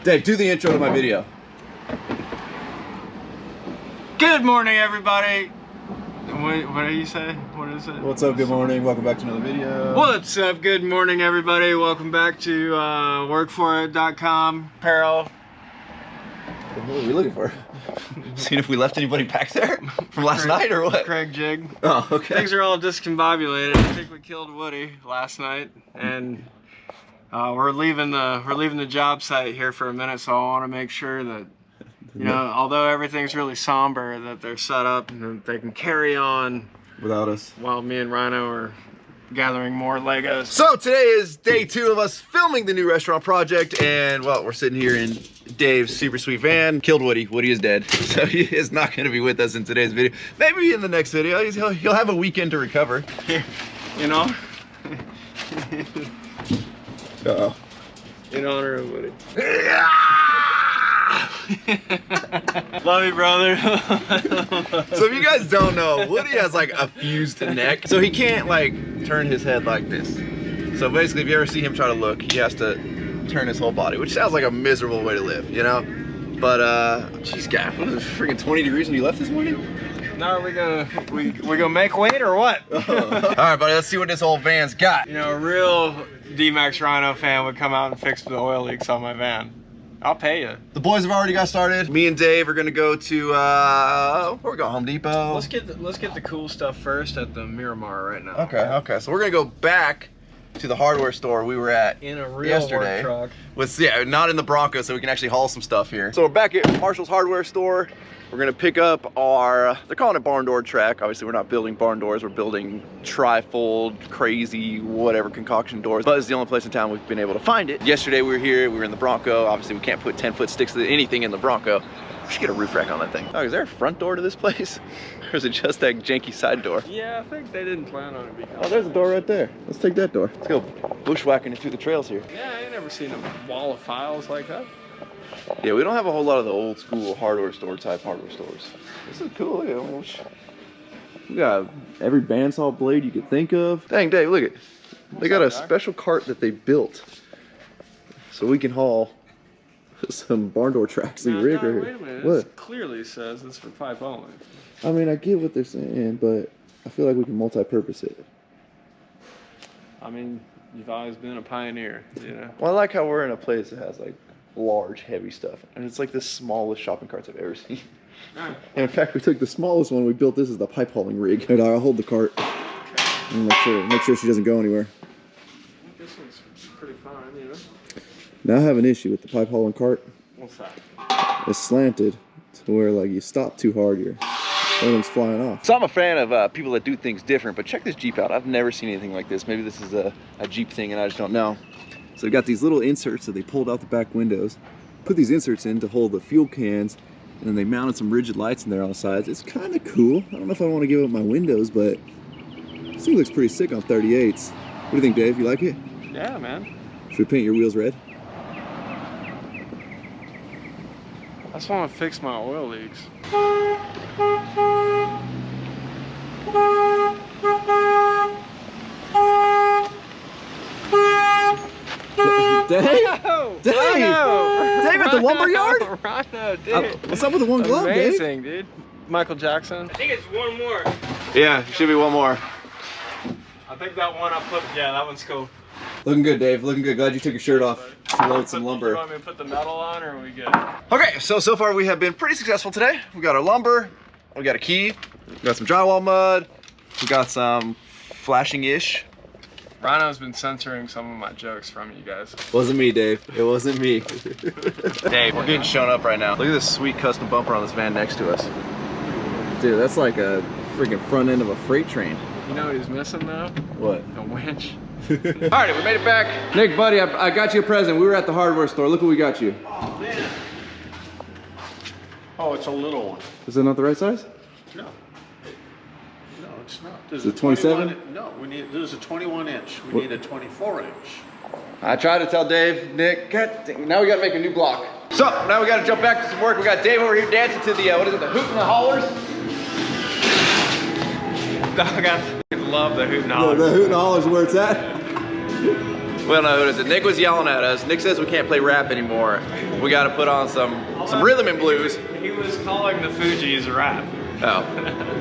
Dave, do the intro to my video. Good morning, everybody. What do you say? What is it? What's up? Good morning. Welcome back to another video. What's up? Good morning, everybody. Welcome back to workforit.com apparel. What are we looking for? Seeing if we left anybody back there from last night or what? Craig Jig. Oh, okay. Things are all discombobulated. I think we killed Woody last night, and we're leaving the job site here for a minute. So I want to make sure that, you know, although everything's really somber, that they're set up and that they can carry on without us while me and Rhino are gathering more Legos. So today is day 2 of us filming the new restaurant project, and well, we're sitting here in Dave's super sweet van. Killed Woody. Woody is dead, so he is not going to be with us in today's video. Maybe in the next video. He'll have a weekend to recover. You know? Uh-oh. In honor of Woody. Love you, brother. So if you guys don't know, Woody has like a fused neck, so he can't like turn his head like this. So basically, if you ever see him try to look, he has to turn his whole body, which sounds like a miserable way to live, you know? But geez, God, what is it, freaking 20 degrees when you left this morning? Now are we gonna make weight or what? All right, buddy, let's see what this old van's got. You know, a real Dmaxryno fan would come out and fix the oil leaks on my van. I'll pay you. The boys have already got started. Me and Dave are gonna go to where we go? Home Depot. Let's get the cool stuff first at the Miramar right now. Okay. So we're gonna go back to the hardware store we were at in a real yesterday. work truck. Yeah, not in the Bronco, so we can actually haul some stuff here. So we're back at Marshall's hardware store. We're gonna pick up our, they're calling it barn door track. Obviously we're not building barn doors, we're building tri-fold, crazy, whatever concoction doors. But it's the only place in town we've been able to find it. Yesterday we were here, we were in the Bronco. Obviously we can't put 10-foot sticks to anything in the Bronco. We should get a roof rack on that thing. Oh, is there a front door to this place? Or is it just that janky side door? Yeah, I think they didn't plan on it being. Oh, there's a door right there. Let's take that door. Let's go bushwhacking it through the trails here. Yeah, I ain't never seen a wall of files like that. Yeah, we don't have a whole lot of the old school hardware store type hardware stores. This is cool. Look at it. We got every bandsaw blade you could think of. Dang, Dave, look at it. They got a special cart that they built so we can haul some barn door tracks and rig right here. Wait a minute. What? It clearly says it's for pipe only. I mean, I get what they're saying, but I feel like we can multi-purpose it. I mean, you've always been a pioneer, you know. Well, I like how we're in a place that has like large, heavy stuff, and it's like the smallest shopping carts I've ever seen. And in fact, we took the smallest one. We built this as the pipe hauling rig. And I'll hold the cart and make sure she doesn't go anywhere. This one's pretty fine, you know. Now I have an issue with the pipe hauling cart. What's that? It's slanted to where like you stop too hard, everything's flying off. So I'm a fan of people that do things different, but check this Jeep out. I've never seen anything like this. Maybe this is a Jeep thing and I just don't know. So they got these little inserts that they pulled out the back windows, put these inserts in to hold the fuel cans, and then they mounted some rigid lights in there on the sides. It's kind of cool. I don't know if I want to give up my windows, but this thing looks pretty sick on 38s. What do you think, Dave? You like it? Yeah, man. Should we paint your wheels red? I just want to fix my oil leaks. Dave? Dave at the lumber yard? Rhino, dude. What's up with the one glove, Dave? Amazing, dude. Michael Jackson. I think it's one more. Yeah, should be one more. I think that one I put, yeah, that one's cool. Looking good, Dave. Looking good. Glad you took your shirt off to load some lumber. You want me to put the metal on, or are we good? Okay, so far we have been pretty successful today. We got our lumber, we got a key, we got some drywall mud, we got some flashing-ish. Rhino's been censoring some of my jokes from you guys. Wasn't me, Dave. It wasn't me. Dave, we're getting shown up right now. Look at this sweet custom bumper on this van next to us. Dude, that's like a freaking front end of a freight train. You know what he's missing though? What? A winch. Alright, we made it back. Nick, buddy, I got you a present. We were at the hardware store. Look what we got you. Oh, man. Oh, it's a little one. Is that not the right size? No. No, it's not. There's Is it 27? No, there's a 21 inch. We need a 24 inch. I tried to tell Dave, Nick, now we gotta make a new block. So, now we gotta jump back to some work. We got Dave over here dancing to the, what is it, the hoot and the hollers? Dog, I love the hoot and hollers. The hoot and hollers is where it's at. Well, no, what is it? Nick was yelling at us. Nick says we can't play rap anymore. We got to put on some rhythm and blues. He was calling the Fugees rap. Oh,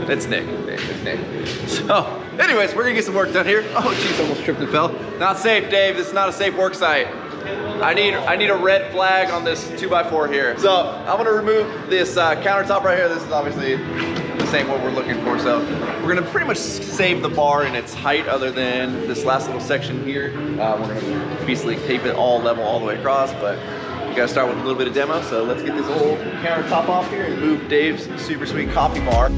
it's Nick. It's Nick. So, anyways, we're gonna get some work done here. Oh, jeez, almost tripped and fell. Not safe, Dave. This is not a safe work site. I need a red flag on this 2x4 here. So I'm gonna remove this countertop right here. This is obviously this ain't what we're looking for. So we're gonna pretty much save the bar in its height, other than this last little section here. We're gonna basically tape it all level all the way across, but we gotta start with a little bit of demo. So let's get this old countertop off here and move Dave's super sweet coffee bar.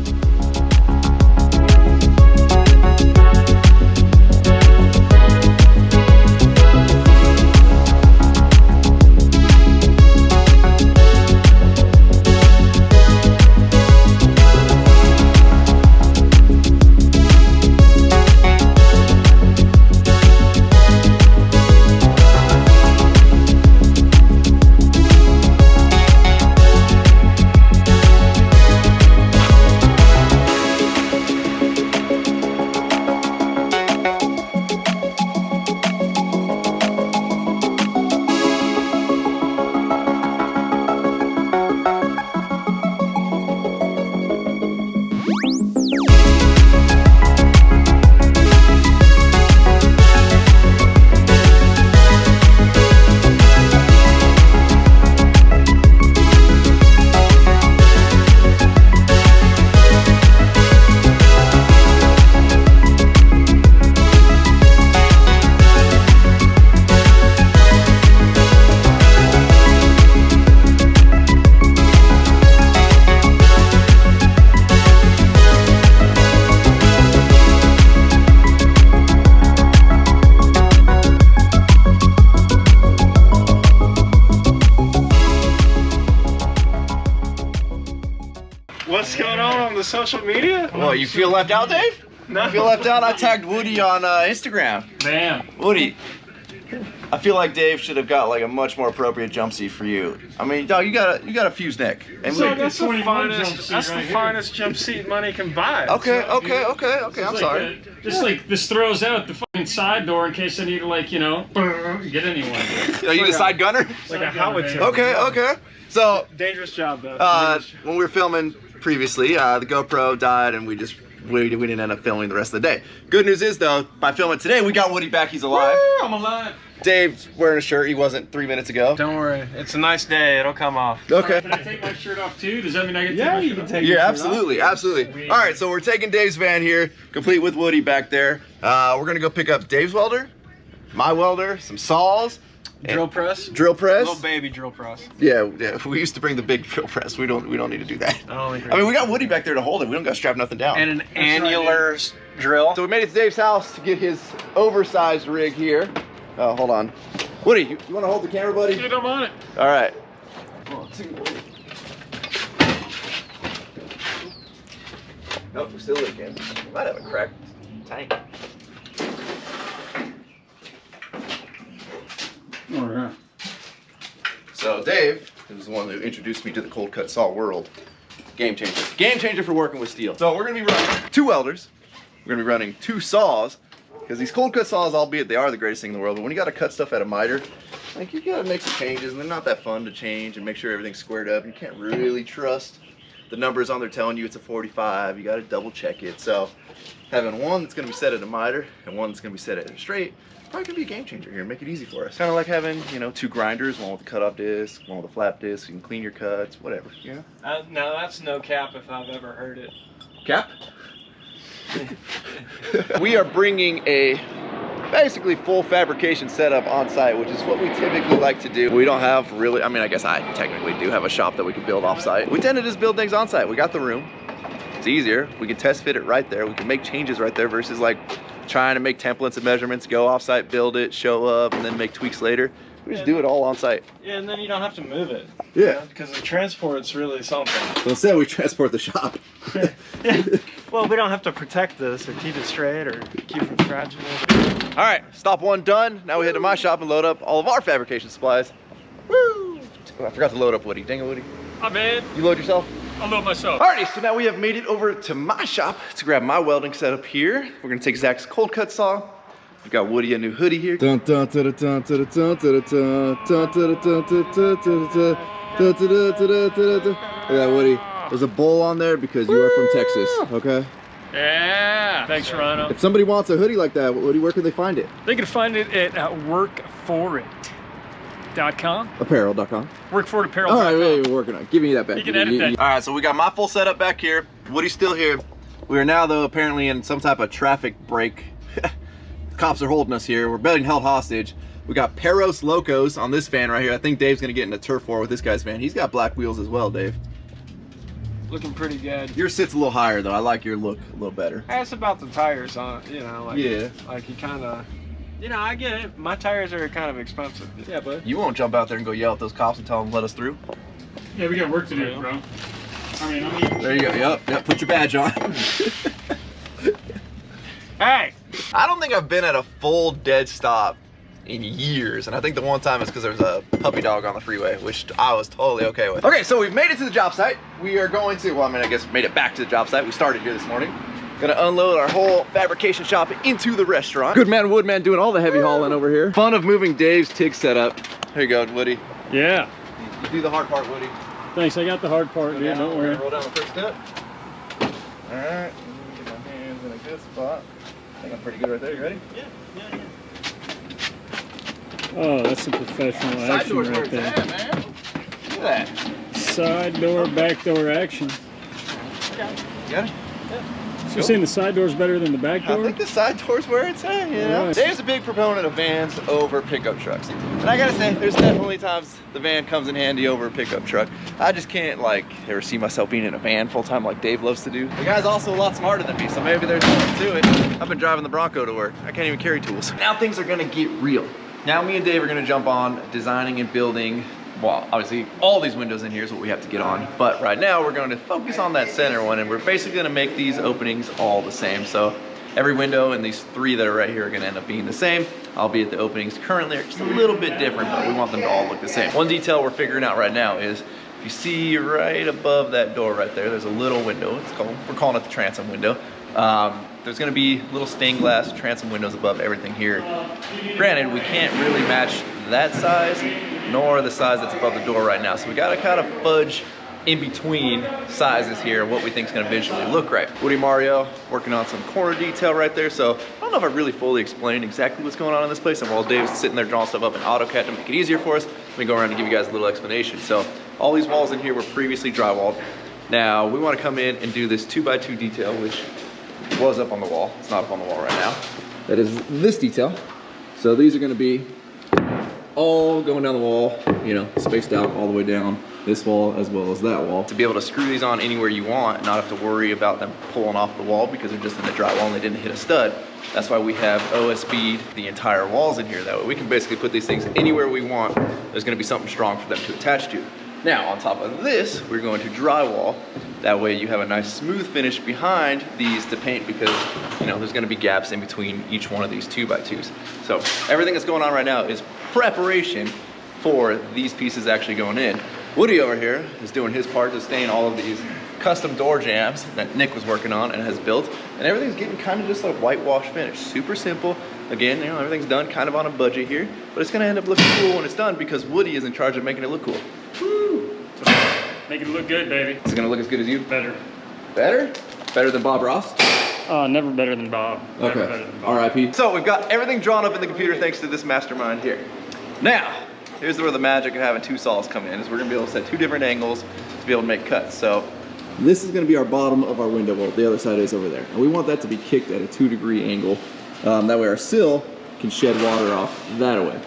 What's going on the social media? Well, you feel left out, Dave? No. You feel left out? I tagged Woody on Instagram. Man. Woody, I feel like Dave should have got like a much more appropriate jumpsuit for you. I mean, dog, you got a fuse neck. And So we, that's the finest jump seat money can buy. okay. I'm sorry. Just like this throws out the fucking side door in case I need to, like, you know, get anyone. Are you the side gunner? Like a howitzer. Okay. So, Dangerous job though. when we were filming previously, the GoPro died and we didn't end up filming the rest of the day. Good news is though, by filming today, we got Woody back. He's alive. Woo, I'm alive. Dave's wearing a shirt he wasn't 3 minutes ago. Don't worry, it's a nice day. It'll come off. Okay. Can I take my shirt off too? Does that mean I get to Yeah, take my you shirt can off? take. Yeah, absolutely. All right, so we're taking Dave's van here, complete with Woody back there. We're gonna go pick up Dave's welder, my welder, some saws, Drill press. Little baby drill press. Yeah, we used to bring the big drill press. We don't need to do that. I mean, we got Woody back there to hold it. We don't got to strap nothing down. And an annular drill. So we made it to Dave's house to get his oversized rig here. Hold on. Woody, you want to hold the camera, buddy? Dude, I'm on it. All right. Nope, we're still leaking. We might have a cracked tank. All right. So Dave is the one who introduced me to the cold cut saw world. Game changer. Game changer for working with steel. So we're gonna be running 2 welders. We're gonna be running 2 saws. Because these cold cut saws, albeit they are the greatest thing in the world, but when you gotta cut stuff at a miter, like you gotta make some changes and they're not that fun to change and make sure everything's squared up. You can't really trust the numbers on there telling you it's a 45. You gotta double check it. So having one that's gonna be set at a miter and one that's gonna be set at a straight, probably gonna be a game changer here and make it easy for us. Kind of like having, 2 grinders, one with a cutoff disc, one with a flap disc. You can clean your cuts, whatever, you know? No, that's no cap if I've ever heard it. Cap? We are bringing a basically full fabrication setup on site, which is what we typically like to do. We don't have really, I mean, I guess I technically do have a shop that we can build off site. We tend to just build things on site. We got the room. It's easier. We can test fit it right there. We can make changes right there versus like trying to make templates and measurements, go off site, build it, show up, and then make tweaks later. We just do it all on site. Yeah, and then you don't have to move it. Yeah. Because the transport's really something. So instead we transport the shop. Well, we don't have to protect this or keep it straight or keep from scratching it. All right, stop 1 done. Now we head to my shop and load up all of our fabrication supplies. Woo! Oh, I forgot to load up Woody. Dang it, Woody. Oh, man. You load yourself? I'll load myself. Alrighty, so now we have made it over to my shop to grab my welding setup here. We're gonna take Zach's cold cut saw, We've got Woody a new hoodie here. Look at that, Woody. There's a bowl on there because you are from Texas, okay? Yeah. Thanks, Rhino. If somebody wants a hoodie like that, Woody, where can they find it? They can find it at workforit.com. Apparel.com. Workforitapparel.com. All right, we're working on it. Give me that back. You can edit that. All right, so we got my full setup back here. Woody's still here. We are now, though, apparently in some type of traffic break. Cops are holding us here. We're being held hostage. We got Peros Locos on this van right here. I think Dave's gonna get in a turf war with this guy's van. He's got black wheels as well, Dave. Looking pretty good. Yours sits a little higher though. I like your look a little better. That's about the tires on it, you know, like, yeah. Like you kind of, you know, I get it. My tires are kind of expensive. Yeah, bud. You won't jump out there and go yell at those cops and tell them let us through? Yeah, we got work to do, bro. I mean, there you go. Yep. Put your badge on. Hey! I don't think I've been at a full dead stop in years, and I think the one time is because there's a puppy dog on the freeway, which I was totally okay with. Okay, so we've made it to the job site. We are going to, well, I mean, I guess made it back to the job site. We started here this morning. Gonna unload our whole fabrication shop into the restaurant. Good man Woodman doing all the heavy hauling over here. Fun of moving Dave's TIG setup. Here you go, Woody. yeah. You do the hard part, Woody. Thanks, I got the hard part, dude. Don't worry. Roll down the first step. All right, get my hands in a good spot. I think I'm pretty good right there. You ready? Yeah. Oh, that's a professional Side action door's where right it's there. at, man. Look at that. Side door, back door action. You got it? So you're saying the side door's better than the back I door? think the side door's where it's at, you know? Right. Dave's a big proponent of vans over pickup trucks. And I gotta say, there's definitely times the van comes in handy over a pickup truck. I just can't, like, ever see myself being in a van full time like Dave loves to do. The guy's also a lot smarter than me, so maybe there's something to it. I've been driving the Bronco to work. I can't even carry tools. Now things are gonna get real. Now me and Dave are gonna jump on designing and building, well, obviously all these windows in here is what we have to get on, but right now we're going to focus on that center one, and we're basically gonna make these openings all the same. So every window and these three that are right here are gonna end up being the same, albeit the openings currently are just a little bit different, but we want them to all look the same. One detail we're figuring out right now is, if you see right above that door right there, there's a little window. We're calling it the transom window. There's gonna be little stained glass transom windows above everything here. Granted, we can't really match that size, nor the size that's above the door right now. So we gotta kind of fudge in between sizes here, what we think is gonna visually look right. Woody Mario working on some corner detail right there. So I don't know if I really fully explained exactly what's going on in this place. And while Dave's sitting there drawing stuff up in AutoCAD to make it easier for us, let me go around and give you guys a little explanation. So all these walls in here were previously drywalled. Now we wanna come in and do this 2x2 detail, which was up on the wall. It's not up on the wall right now. That is this detail. So these are gonna be all going down the wall, you know, spaced out all the way down this wall as well as that wall. To be able to screw these on anywhere you want and not have to worry about them pulling off the wall because they're just in the drywall and they didn't hit a stud. That's why we have OSB'd the entire walls in here. That way we can basically put these things anywhere we want. There's gonna be something strong for them to attach to. Now, on top of this, we're going to drywall. That way you have a nice smooth finish behind these to paint, because, you know, there's gonna be gaps in between each one of these 2x2s. So everything that's going on right now is preparation for these pieces actually going in. Woody over here is doing his part to stain all of these custom door jambs that Nick was working on and has built. And everything's getting kind of just like whitewash finish. Super simple. Again, you know, everything's done kind of on a budget here, but it's gonna end up looking cool when it's done because Woody is in charge of making it look cool. Woo! Make it look good, baby. Is it gonna look as good as you? Better. Better? Better than Bob Ross? Never better than Bob. Never better Okay, than Bob. R.I.P. So we've got everything drawn up in the computer thanks to this mastermind here. Now, here's where the magic of having two saws come in, is we're gonna be able to set two different angles to be able to make cuts. So this is gonna be our bottom of our window. Well, the other side is over there. And we want that to be kicked at a 2-degree angle. That way our sill can shed water off that way.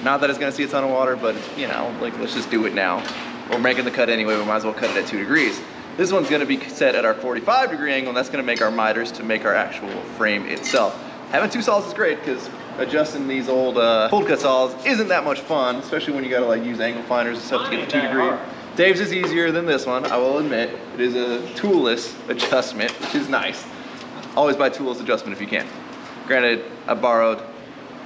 Not that it's gonna see a ton of water, but you know, like, let's just do it now. We're making the cut anyway, we might as well cut it at 2 degrees. This one's gonna be set at our 45-degree angle, and that's gonna make our miters to make our actual frame itself. Having two saws is great, because adjusting these old cold cut saws isn't that much fun, especially when you gotta like use angle finders and stuff to get the 2 degree. Dave's is easier than this one, I will admit. It is a toolless adjustment, which is nice. Always buy toolless adjustment if you can. Granted, I borrowed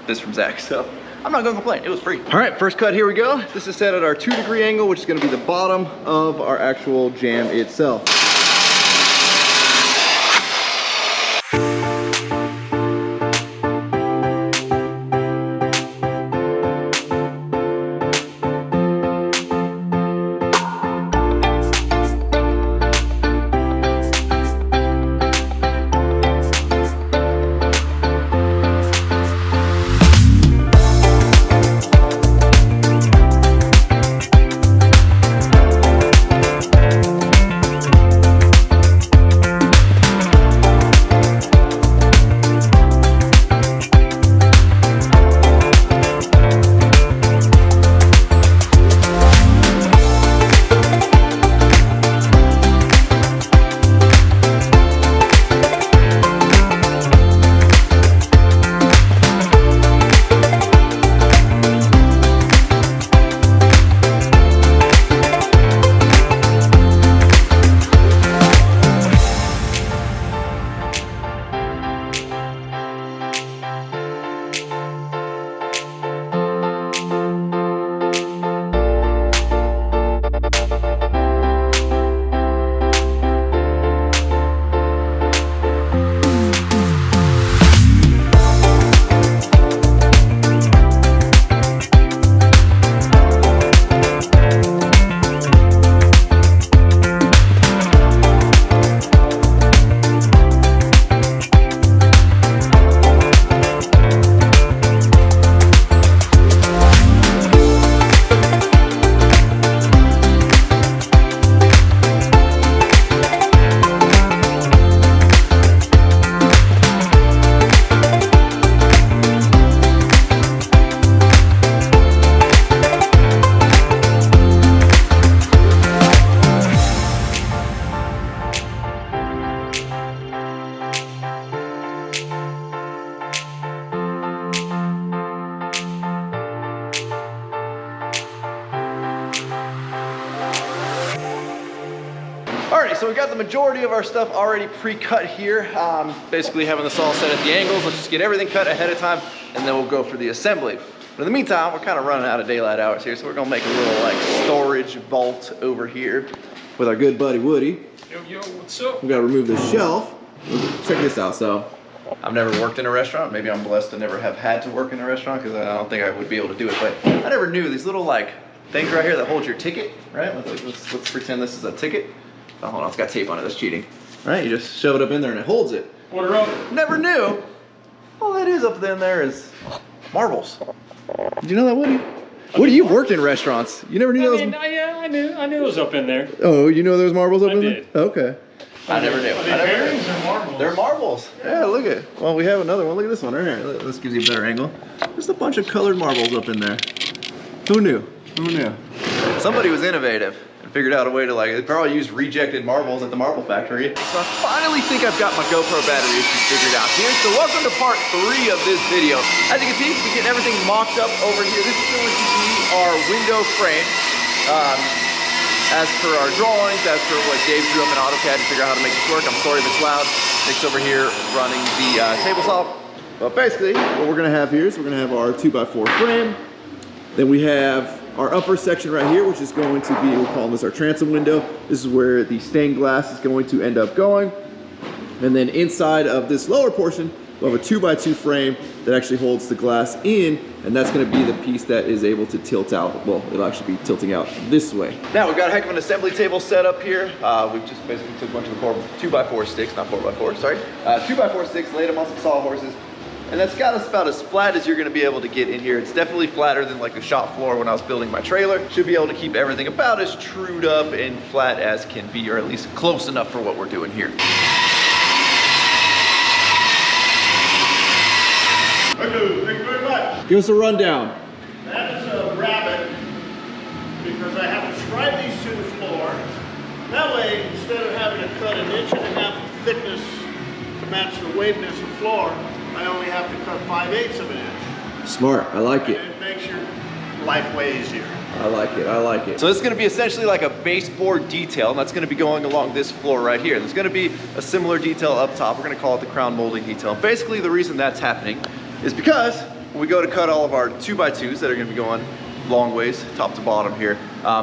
this from Zach, so I'm not gonna complain, it was free. All right, first cut, here we go. This is set at our 2-degree angle, which is gonna be the bottom of our actual jamb itself. Alrighty, so we got the majority of our stuff already pre-cut here. Basically having this all set at the angles. Let's just get everything cut ahead of time and then we'll go for the assembly. But in the meantime, we're kind of running out of daylight hours here, so we're gonna make a little like storage vault over here with our good buddy Woody. Yo, what's up? We gotta remove the shelf. Check this out. So I've never worked in a restaurant. Maybe I'm blessed to never have had to work in a restaurant because I don't think I would be able to do it. But I never knew these little like things right here that hold your ticket, right? Let's pretend this is a ticket. Oh, hold on, it's got tape on it. That's cheating. All right, you just shove it up in there and it holds it. Order up. Never knew. All that is up in there is marbles. Did you know that, Woody? Woody, you've worked in restaurants. You never knew that was... Yeah, I knew it was up in there. Oh, you know there was marbles up in did. there? Okay. I never knew. Are they bearings or marbles? They're marbles. Yeah, look at it. Well, we have another one. Look at this one right here. This gives you a better angle. Just a bunch of colored marbles up in there. Who knew? Who knew? Somebody was innovative and figured out a way to like, they probably used rejected marbles at the marble factory. So I finally think I've got my GoPro battery issue figured out here. So welcome to part 3 of this video. As you can see, we're getting everything mocked up over here. This is going to be our window frame. As per our drawings, as per what Dave drew up in AutoCAD to figure out how to make this work. I'm sorry if it's loud. Nick's over here running the table saw. But basically, what we're gonna have here is we're gonna have our 2x4 frame. Then we have our upper section right here, which is going to be, we're calling this our transom window. This is where the stained glass is going to end up going. And then inside of this lower portion, we'll have a 2x2 frame that actually holds the glass in, and that's gonna be the piece that is able to tilt out. Well, it'll actually be tilting out this way. Now we've got a heck of an assembly table set up here. We've just basically took a bunch of the 2x4 sticks, not 4x4, sorry. 2x4 sticks, laid them on some sawhorses, and that's got us about as flat as you're gonna be able to get in here. It's definitely flatter than like the shop floor when I was building my trailer. Should be able to keep everything about as trued up and flat as can be, or at least close enough for what we're doing here. Thank you very much. Give us a rundown. That is a rabbit because I have to scribe these to the floor. That way, instead of having to cut 1.5 inches thickness to match the waviness of the floor, I only have to cut 5/8 of an inch. Smart, I like it. And it makes your life way easier. I like it, I like it. So this is gonna be essentially like a baseboard detail, and that's gonna be going along this floor right here. There's gonna be a similar detail up top. We're gonna call it the crown molding detail. Basically, the reason that's happening is because when we go to cut all of our 2x2s that are gonna be going long ways, top to bottom here,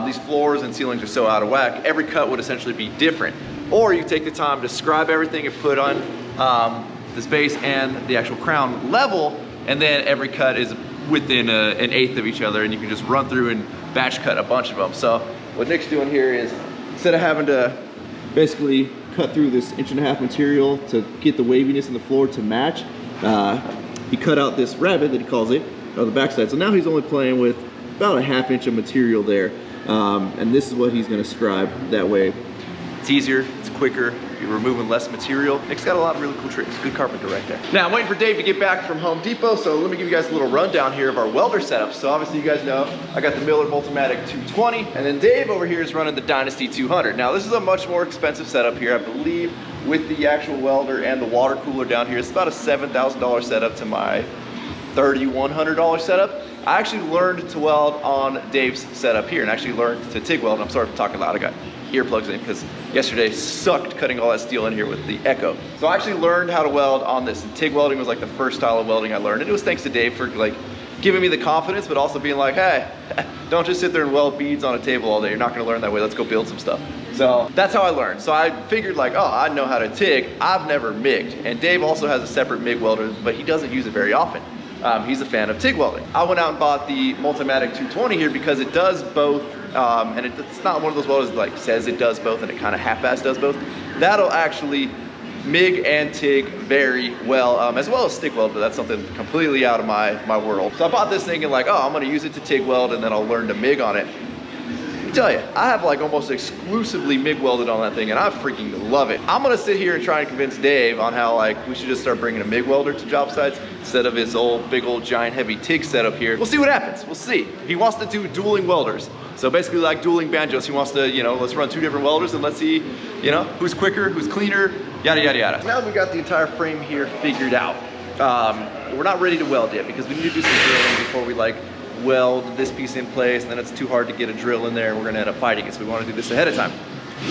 these floors and ceilings are so out of whack, every cut would essentially be different. Or you take the time to scribe everything and put on this base and the actual crown level, and then every cut is within an 1/8 of each other, and you can just run through and batch cut a bunch of them. So what Nick's doing here is, instead of having to basically cut through this 1.5 inch material to get the waviness in the floor to match, he cut out this rabbit that he calls it on the backside. So now he's only playing with about 1/2 inch of material there. And this is what he's gonna scribe. That way it's easier, it's quicker, you're removing less material. Nick's got a lot of really cool tricks. Good carpenter right there. Now I'm waiting for Dave to get back from Home Depot, so let me give you guys a little rundown here of our welder setup. So obviously you guys know I got the Miller Multimatic 220, and then Dave over here is running the Dynasty 200. Now this is a much more expensive setup here, I believe, with the actual welder and the water cooler down here. It's about a $7,000 setup to my $3,100 setup. I actually learned to weld on Dave's setup here, and actually learned to TIG weld. I'm sorry for talking loud, I got earplugs in because yesterday sucked cutting all that steel in here with the echo. So I actually learned how to weld on this, and TIG welding was like the first style of welding I learned, and it was thanks to Dave for like giving me the confidence, but also being like, hey, don't just sit there and weld beads on a table all day. You're not gonna learn that way. Let's go build some stuff. So that's how I learned. So I figured like, oh, I know how to TIG. I've never MIG'd. And Dave also has a separate MIG welder, but he doesn't use it very often. He's a fan of TIG welding. I went out and bought the Multimatic 220 here because it does both, and it's not one of those welders that like says it does both and it kind of half-ass does both. That'll actually MIG and TIG very well as stick weld, but that's something completely out of my world. So I bought this thinking like, oh, I'm gonna use it to TIG weld and then I'll learn to MIG on it. Let me tell you, I have like almost exclusively MIG welded on that thing, and I freaking love it. I'm gonna sit here and try and convince Dave on how like we should just start bringing a MIG welder to job sites instead of his old big old giant heavy TIG setup here. We'll see what happens. We'll see. He wants to do dueling welders. So basically like dueling banjos. He wants to, you know, let's run 2 different welders and let's see, you know, who's quicker, who's cleaner, yada, yada, yada. Now we got the entire frame here figured out. We're not ready to weld yet because we need to do some drilling before we like weld this piece in place, and then it's too hard to get a drill in there and we're gonna end up fighting it. So we wanna do this ahead of time.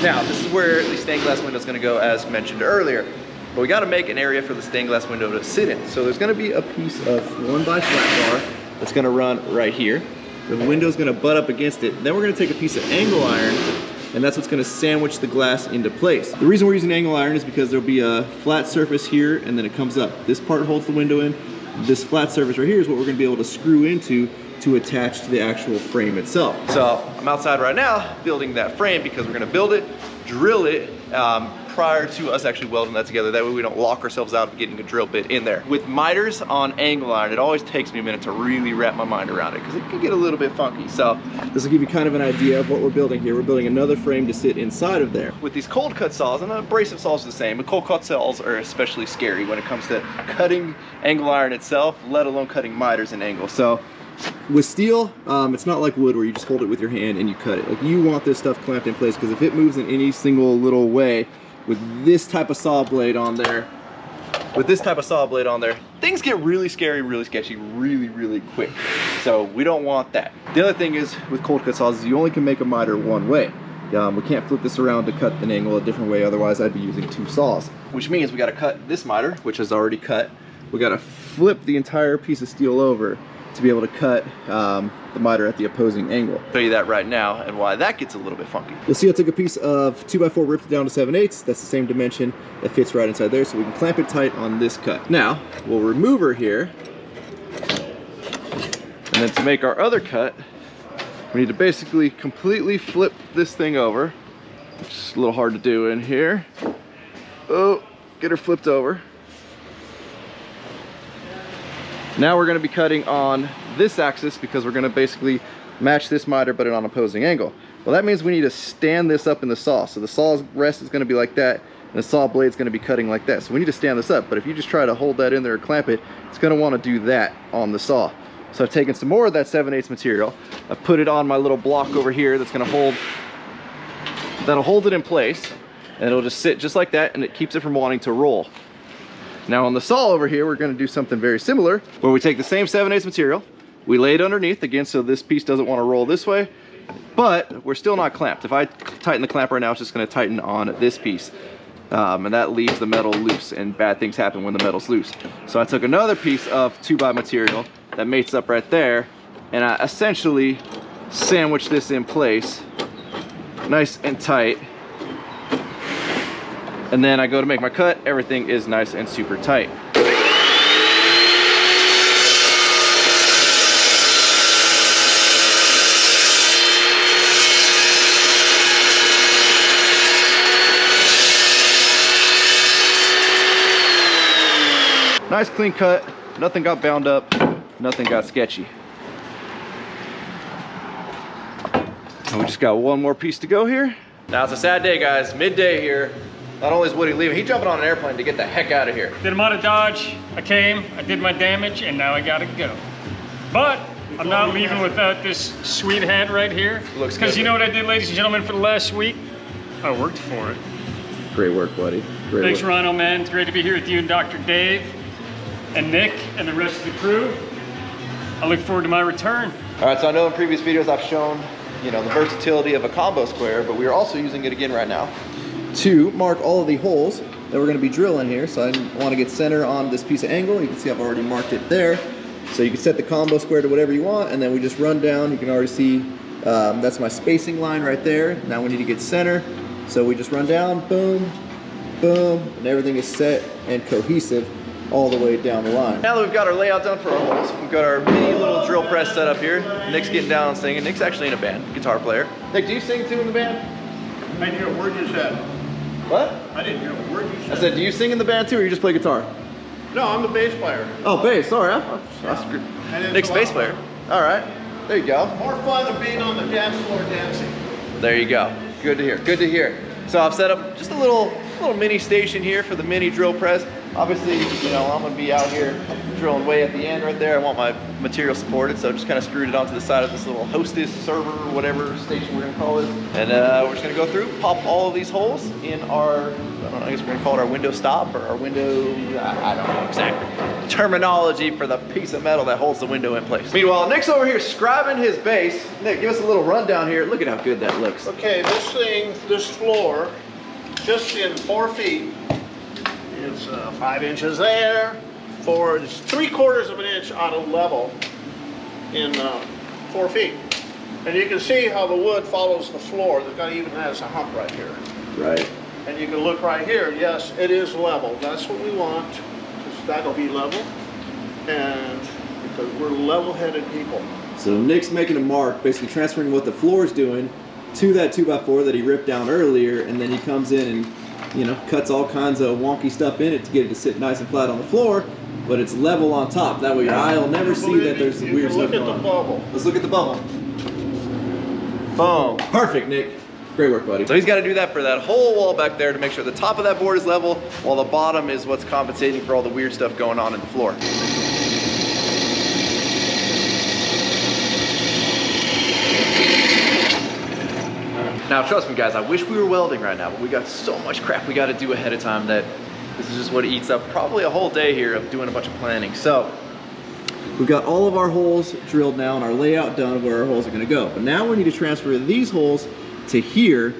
Now, this is where the stained glass window is going to go, as mentioned earlier. But we got to make an area for the stained glass window to sit in. So there's going to be a piece of 1x flat bar that's going to run right here. The window's going to butt up against it. Then we're going to take a piece of angle iron, and that's what's going to sandwich the glass into place. The reason we're using angle iron is because there'll be a flat surface here, and then it comes up. This part holds the window in. This flat surface right here is what we're going to be able to screw into to attach to the actual frame itself. So I'm outside right now building that frame because we're going to build it, drill it, prior to us actually welding that together. That way we don't lock ourselves out of getting a drill bit in there. With miters on angle iron, it always takes me a minute to really wrap my mind around it because it can get a little bit funky. So this will give you kind of an idea of what we're building here. We're building another frame to sit inside of there. With these cold cut saws, and abrasive saws are the same, but cold cut saws are especially scary when it comes to cutting angle iron itself, let alone cutting miters in angle. So with steel, it's not like wood where you just hold it with your hand and you cut it. Like, you want this stuff clamped in place because if it moves in any single little way, with this type of saw blade on there, things get really scary, really sketchy, really quick. So we don't want that. The other thing is with cold cut saws is you only can make a miter one way. We can't flip this around to cut an angle a different way, otherwise I'd be using 2 saws. Which means we gotta cut this miter, which is already cut. We gotta flip the entire piece of steel over to be able to cut the miter at the opposing angle. I'll show you that right now and why that gets a little bit funky. You'll see I took a piece of 2x4, ripped it down to 7/8. That's the same dimension. That fits right inside there, so we can clamp it tight on this cut. Now, we'll remove her here. And then to make our other cut, we need to basically completely flip this thing over. Which is a little hard to do in here. Oh, get her flipped over. Now we're going to be cutting on this axis because we're going to basically match this miter but on opposing angle. Well, that means we need to stand this up in the saw. So the saw's rest is going to be like that, and the saw blade's going to be cutting like that. So we need to stand this up, but if you just try to hold that in there or clamp it, it's going to want to do that on the saw. So I've taken some more of that 7/8 material. I've put it on my little block over here that's going to hold it in place, and it'll just sit just like that, and it keeps it from wanting to roll. Now on the saw over here, we're going to do something very similar, where we take the same 7/8 material, we lay it underneath, again, so this piece doesn't want to roll this way, but we're still not clamped. If I tighten the clamp right now, it's just going to tighten on this piece, and that leaves the metal loose, and bad things happen when the metal's loose. So I took another piece of 2x material that mates up right there, and I essentially sandwiched this in place, nice and tight. And then I go to make my cut, everything is nice and super tight. Nice clean cut, nothing got bound up, nothing got sketchy. And we just got one more piece to go here. Now it's a sad day, guys, midday here. Not only is Woody leaving, he's jumping on an airplane to get the heck out of here. Did him out of Dodge, I came, I did my damage, and now I gotta go. But I'm not leaving without this sweet hat right here. Looks good. Because you know what I did, ladies and gentlemen, for the last week? I worked for it. Great work, buddy. Great Thanks, work. Rhino, man. It's great to be here with you and Dr. Dave and Nick and the rest of the crew. I look forward to my return. All right, so I know in previous videos I've shown, you know, the versatility of a combo square, but we are also using it again right now to mark all of the holes that we're going to be drilling here. So I want to get center on this piece of angle. You can see I've already marked it there. So you can set the combo square to whatever you want, and then we just run down. You can already see that's my spacing line right there. Now we need to get center. So we just run down, boom, boom, and everything is set and cohesive all the way down the line. Now that we've got our layout done for our holes, we've got our mini little drill press set up here. Nick's getting down and singing. Nick's actually in a band, guitar player. Nick, do you sing too in the band? I didn't hear a word you said. What? I didn't hear a word you said. I said, do you sing in the band too, or you just play guitar? No, I'm the bass player. Oh, bass, sorry. Nick's bass player. All right, there you go. More fun than being on the dance floor dancing. There you go. Good to hear, good to hear. So I've set up just a little mini station here for the mini drill press. Obviously, you know, I'm gonna be out here drilling way at the end right there. I want my material supported, so I just kind of screwed it onto the side of this little hostess server, whatever station we're gonna call it. And we're just gonna go through, pop all of these holes in our, I don't know, I guess we're gonna call it our window stop or our window, I don't know exactly terminology for the piece of metal that holds the window in place. Meanwhile, Nick's over here scribing his base. Nick, give us a little rundown here. Look at how good that looks. Okay, this thing, this floor, just in 4 feet, it's 5 inches there, it's 3/4 of an inch out of level in 4 feet. And you can see how the wood follows the floor. The guy even has a hump right here. Right. And you can look right here, yes, it is level. That's what we want, because that'll be level. And because we're level-headed people. So Nick's making a mark, basically transferring what the floor is doing to that 2x4 that he ripped down earlier, and then he comes in and, you know, cuts all kinds of wonky stuff in it to get it to sit nice and flat on the floor, but it's level on top. That way your eye will never see that there's some weird stuff going on. Look at the bubble. Let's look at the bubble. Boom. Perfect, Nick. Great work, buddy. So he's got to do that for that whole wall back there to make sure the top of that board is level, while the bottom is what's compensating for all the weird stuff going on in the floor. Now, trust me, guys, I wish we were welding right now, but we got so much crap we got to do ahead of time that this is just what eats up probably a whole day here of doing a bunch of planning. So we've got all of our holes drilled now and our layout done where our holes are going to go. But now we need to transfer these holes to here.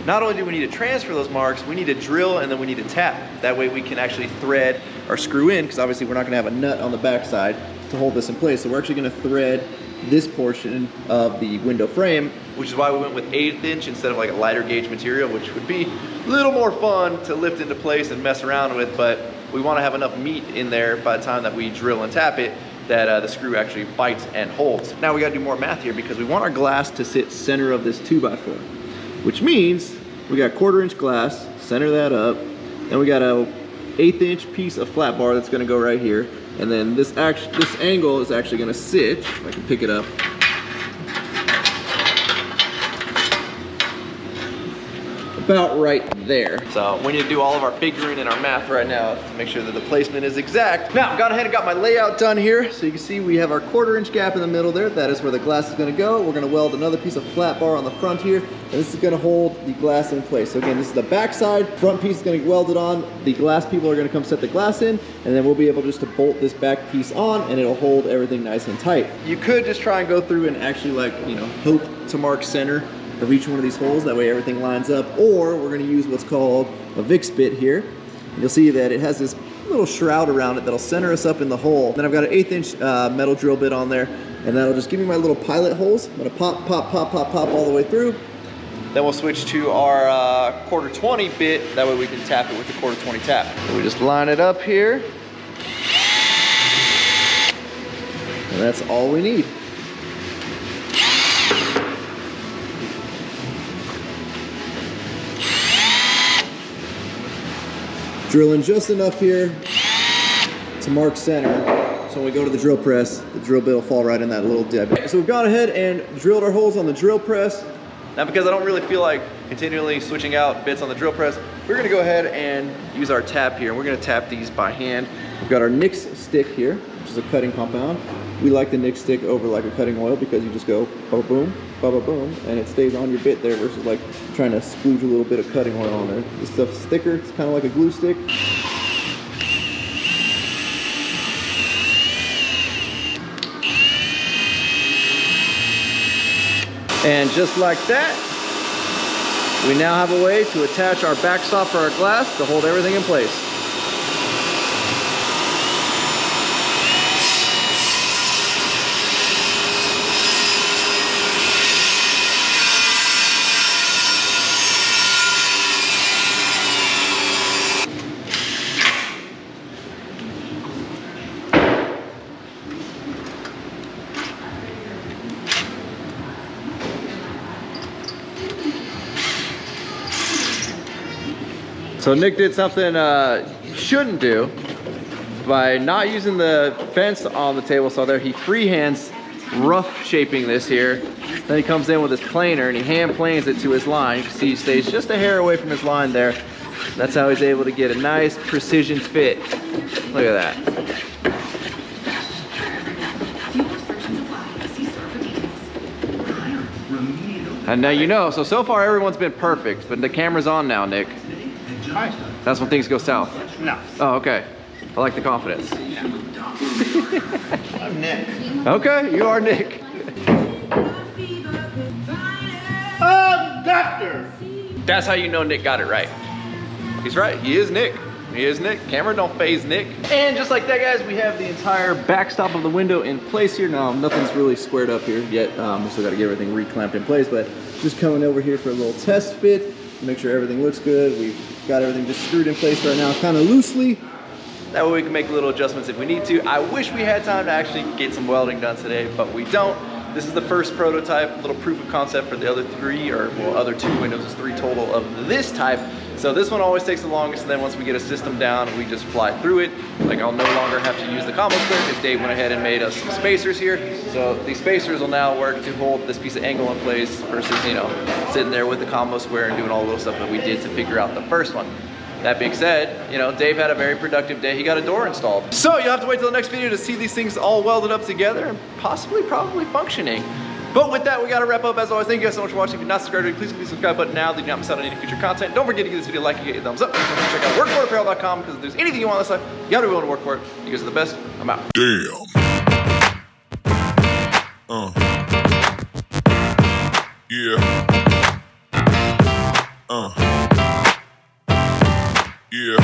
Not only do we need to transfer those marks, we need to drill and then we need to tap. That way we can actually thread or screw in, because obviously we're not going to have a nut on the backside to hold this in place. So we're actually going to thread this portion of the window frame, which is why we went with 1/8 inch instead of like a lighter gauge material, which would be a little more fun to lift into place and mess around with, but we want to have enough meat in there by the time that we drill and tap it that the screw actually bites and holds. Now we got to do more math here because we want our glass to sit center of this 2x4, which means we got 1/4 inch glass, center that up, then we got a 1/8 inch piece of flat bar that's going to go right here. And then this angle is actually going to sit, if I can pick it up, about right there. So we need to do all of our figuring and our math right now to make sure that the placement is exact. Now, I've gone ahead and got my layout done here. So you can see we have our 1/4 inch gap in the middle there. That is where the glass is going to go. We're going to weld another piece of flat bar on the front here, and this is going to hold the glass in place. So again, this is the back side. Front piece is going to get welded on. The glass people are going to come set the glass in, and then we'll be able just to bolt this back piece on, and it'll hold everything nice and tight. You could just try and go through and actually, like, you know, hope to mark center of each one of these holes. That way everything lines up. Or we're going to use what's called a VIX bit here. And you'll see that it has this little shroud around it that'll center us up in the hole. Then I've got an 1/8 inch metal drill bit on there, and that'll just give me my little pilot holes. I'm going to pop, pop, pop, pop, pop all the way through. Then we'll switch to our 1/4-20 bit. That way we can tap it with the 1/4-20 tap. So we just line it up here. And that's all we need. Drilling just enough here to mark center. So when we go to the drill press, the drill bit will fall right in that little dip. So we've gone ahead and drilled our holes on the drill press. Now, because I don't really feel like continually switching out bits on the drill press, we're gonna go ahead and use our tap here. We're gonna tap these by hand. We've got our Nix stick here, which is a cutting compound. We like the Nix stick over like a cutting oil because you just go ba-boom, ba-ba-boom, and it stays on your bit there versus like trying to splooge a little bit of cutting oil on there. This stuff's thicker, it's kind of like a glue stick. And just like that, we now have a way to attach our backstop for our glass to hold everything in place. So Nick did something he shouldn't do by not using the fence on the table saw there. He freehands rough shaping this here. Then he comes in with his planer and he hand planes it to his line. You can see he stays just a hair away from his line there. That's how he's able to get a nice precision fit. Look at that. And now you know, so far everyone's been perfect, but the camera's on now, Nick. That's when things go south. No. Oh, okay. I like the confidence. I'm Nick. Okay, you are Nick. Doctor. That's how you know Nick got it right. He's right, he is Nick. He is Nick. Camera don't phase Nick. And just like that, guys, we have the entire backstop of the window in place here. Now, nothing's really squared up here yet. We still gotta get everything reclamped in place, but just coming over here for a little test fit, make sure everything looks good. We've got everything just screwed in place right now, kind of loosely. That way we can make little adjustments if we need to. I wish we had time to actually get some welding done today, but we don't. This is the first prototype, little proof of concept for the other three, or well, other two windows. There's 3 total of this type. So this one always takes the longest, and then once we get a system down, we just fly through it. Like, I'll no longer have to use the combo square because Dave went ahead and made us some spacers here. So these spacers will now work to hold this piece of angle in place versus, you know, sitting there with the combo square and doing all the little stuff that we did to figure out the first one. That being said, you know, Dave had a very productive day. He got a door installed. So you'll have to wait till the next video to see these things all welded up together and probably functioning. But with that, we gotta wrap up. As always, thank you guys so much for watching. If you're not subscribed already, please click the subscribe button now. Then you don't miss out on any future content. Don't forget to give this video a like and get a thumbs up. Don't forget to check out workforapparel.com because if there's anything you want on this side, you gotta be willing to work for it. You guys are the best. I'm out. Damn. Yeah. Yeah.